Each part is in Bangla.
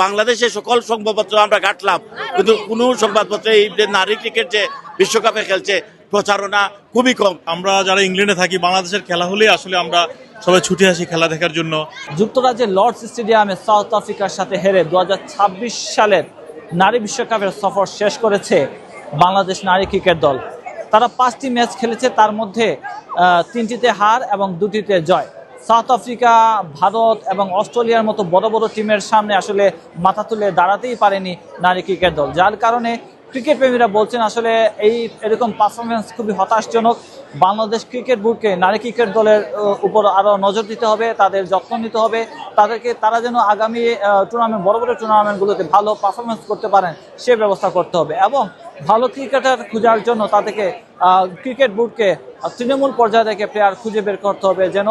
বাংলাদেশে সকল সংবাদপত্র আমরা ঘাটলাম, কিন্তু কোনো সংবাদপত্রে এই যে নারী ক্রিকেট যে বিশ্বকাপে খেলছে প্রচারণা খুবই কম। আমরা যারা ইংল্যান্ডে থাকি, বাংলাদেশের খেলা হলেই আসলে আমরা সবাই ছুটে আসি খেলা দেখার জন্য। যুক্তরাজ্যের লর্ডস স্টেডিয়ামে সাউথ আফ্রিকার সাথে হেরে 2026 সালের নারী বিশ্বকাপের সফর শেষ করেছে বাংলাদেশ নারী ক্রিকেট দল। তারা 5টি ম্যাচ খেলেছে, তার মধ্যে 3টিতে হার এবং 2টিতে জয়। সাউথ আফ্রিকা, ভারত এবং অস্ট্রেলিয়ার মতো বড় বড় টিমের সামনে আসলে মাথা তুলে দাঁড়াতেই পারেনি নারী ক্রিকেট দল, যার কারণে ক্রিকেট প্রেমীরা বলছেন আসলে এরকম পারফরমেন্স খুবই হতাশজনক। বাংলাদেশ ক্রিকেট বোর্ডকে নারী ক্রিকেট দলের উপর আরও নজর দিতে হবে, তাদের যত্ন নিতে হবে, তারা যেন আগামী বড় বড় টুর্নামেন্টগুলোতে ভালো পারফরমেন্স করতে পারেন সে ব্যবস্থা করতে হবে, এবং ভালো ক্রিকেটার খোঁজার জন্য তাদেরকে ক্রিকেট বোর্ডকে তৃণমূল পর্যায়ে থেকে প্লেয়ার খুঁজে বের করতে হবে, যেন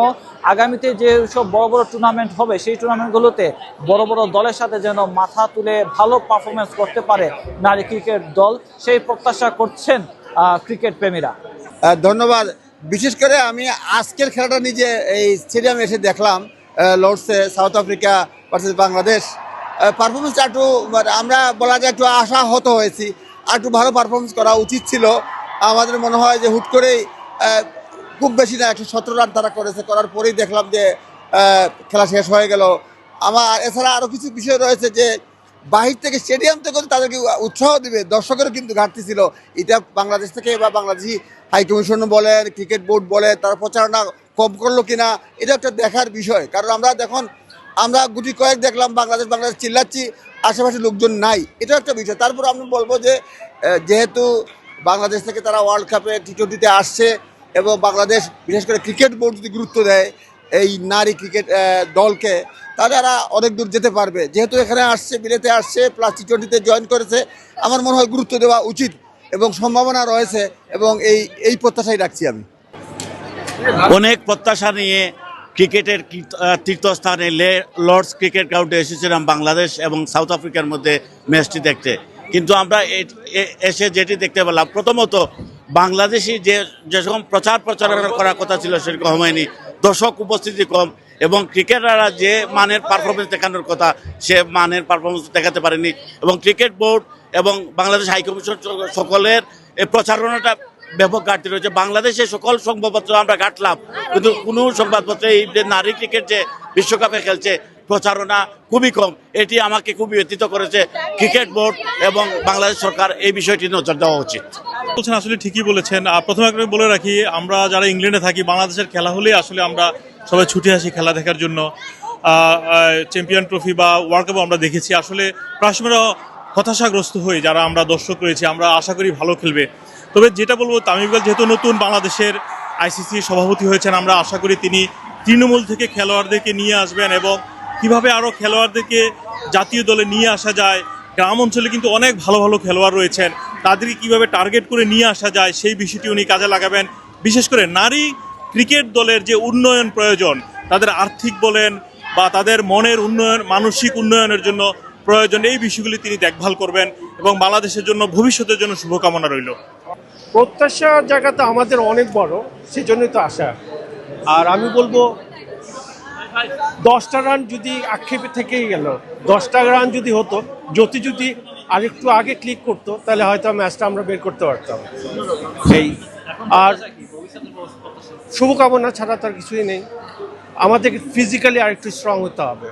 আগামীতে যে সব বড় বড় টুর্নামেন্ট হবে সেই টুর্নামেন্টগুলোতে বড় বড় দলের সাথে যেন মাথা তুলে ভালো পারফরমেন্স করতে পারে নারী ক্রিকেট দল, সেই প্রত্যাশা করছেন ক্রিকেট প্রেমীরা। ধন্যবাদ। বিশেষ করে আমি আজকের খেলাটা নিজে এই স্টেডিয়ামে এসে দেখলাম, লর্ডসে সাউথ আফ্রিকা ভার্সেস বাংলাদেশ। পারফরমেন্সটা একটু আমরা বলা যায় একটু আশাহত হয়েছি, আর একটু ভালো পারফরমেন্স করা উচিত ছিল। আমাদের মনে হয় যে হুট করেই খুব বেশি না 117 রান তারা করার পরেই দেখলাম যে খেলা শেষ হয়ে গেল। এছাড়া আরও কিছু বিষয় রয়েছে যে বাহির থেকে স্টেডিয়াম থেকে তাদেরকে উৎসাহ দিবে, দর্শকেরও কিন্তু ঘাটতি ছিল। এটা বাংলাদেশ থেকে বা বাংলাদেশি হাইকমিশন বলেন, ক্রিকেট বোর্ড বলে, তারা প্রচারণা কম করলো কিনা, এটা একটা দেখার বিষয়। কারণ আমরা গুটি কয়েক দেখলাম বাংলাদেশ চিল্লাচ্ছি, আশেপাশে লোকজন নাই, এটাও একটা বিষয়। তারপর আমি বলবো যে যেহেতু বাংলাদেশ থেকে তারা ওয়ার্ল্ড কাপে টি20তে আসছে, এবং বাংলাদেশ বিশেষ করে ক্রিকেট বোর্ড যদি গুরুত্ব দেয় এই নারী ক্রিকেট দলকে, তারা অনেক দূর যেতে পারবে। যেহেতু এখানে আসছে, বিলেতে আসছে, প্লাস টি20তে জয়েন করেছে, আমার মনে হয় গুরুত্ব দেওয়া উচিত এবং সম্ভাবনা রয়েছে, এবং এই প্রত্যাশাই রাখছি আমি। অনেক প্রত্যাশা নিয়ে ক্রিকেটের তীর্থস্থানে লর্ডস ক্রিকেট গ্রাউন্ডে এসেছিলাম বাংলাদেশ এবং সাউথ আফ্রিকার মধ্যে ম্যাচটি দেখতে, কিন্তু আমরা এসে যেটি দেখতে পেলাম, প্রথমত বাংলাদেশি যেরকম প্রচারণা করার কথা ছিল সেরকম হয়নি, দর্শক উপস্থিতি কম, এবং ক্রিকেটাররা যে মানের পারফরমেন্স দেখানোর কথা সে মানের পারফরমেন্স দেখাতে পারেনি, এবং ক্রিকেট বোর্ড এবং বাংলাদেশ হাইকমিশন সকলের এই প্রচারণাটা ব্যাপক ঘাটতি রয়েছে। বাংলাদেশে সকল সংবাদপত্র আমরা ঘাটলাম, কিন্তু কোনো সংবাদপত্রে এই যে নারী ক্রিকেট যে বিশ্বকাপে খেলছে প্রচারণা খুবই কম। এটি আমাকে খুবই ব্যথিত করেছে। ক্রিকেট বোর্ড এবং বাংলাদেশ সরকার এই বিষয়টি নজর দেওয়া উচিত। বলছেন, আসলে ঠিকই বলেছেন। প্রথমে একটা বলে রাখি, আমরা যারা ইংল্যান্ডে থাকি, বাংলাদেশের খেলা হলেই আসলে আমরা সবাই ছুটে আসি খেলা দেখার জন্য। চ্যাম্পিয়ন ট্রফি বা ওয়ার্ল্ড কাপও আমরা দেখেছি। আসলে প্রায় সময় হতাশাগ্রস্ত হই যারা আমরা দর্শক রয়েছি, আমরা আশা করি ভালো খেলবে। তবে যেটা বলবো, তামিম ইকবাল যেহেতু নতুন বাংলাদেশের আইসিসি সভাপতি হয়েছেন, আমরা আশা করি তিনি তৃণমূল থেকে খেলোয়াড়দেরকে নিয়ে আসবেন, এবং কিভাবে আরও খেলোয়াড়দেরকে জাতীয় দলে নিয়ে আসা যায়। গ্রাম অঞ্চলে কিন্তু অনেক ভালো ভালো খেলোয়াড় রয়েছেন, তাদেরকে কিভাবে টার্গেট করে নিয়ে আসা যায় সেই বিষয়টি উনি কাজে লাগাবেন। বিশেষ করে নারী ক্রিকেট দলের যে উন্নয়ন প্রয়োজন, তাদের আর্থিক বলেন বা তাদের মনের উন্নয়ন, মানসিক উন্নয়নের জন্য প্রয়োজন, এই বিষয়গুলি তিনি দেখভাল করবেন, এবং বাংলাদেশের জন্য ভবিষ্যতের জন্য শুভকামনা রইল। প্রত্যাশার জায়গাটা আমাদের অনেক বড়, সেজন্যই তো আশা। আর আমি বলবো 10টা রান যদি আক্ষেপে থেকেই গেল, 10টা রান যদি হতো, যদি আরেকটু আগে ক্লিক করতো, তাহলে হয়তো ম্যাচটা আমরা বের করতে পারতাম। এই আর শুভকামনা ছাড়া তার কিছুই নেই, আমাদের ফিজিক্যালি আরেকটু স্ট্রং হতে হবে।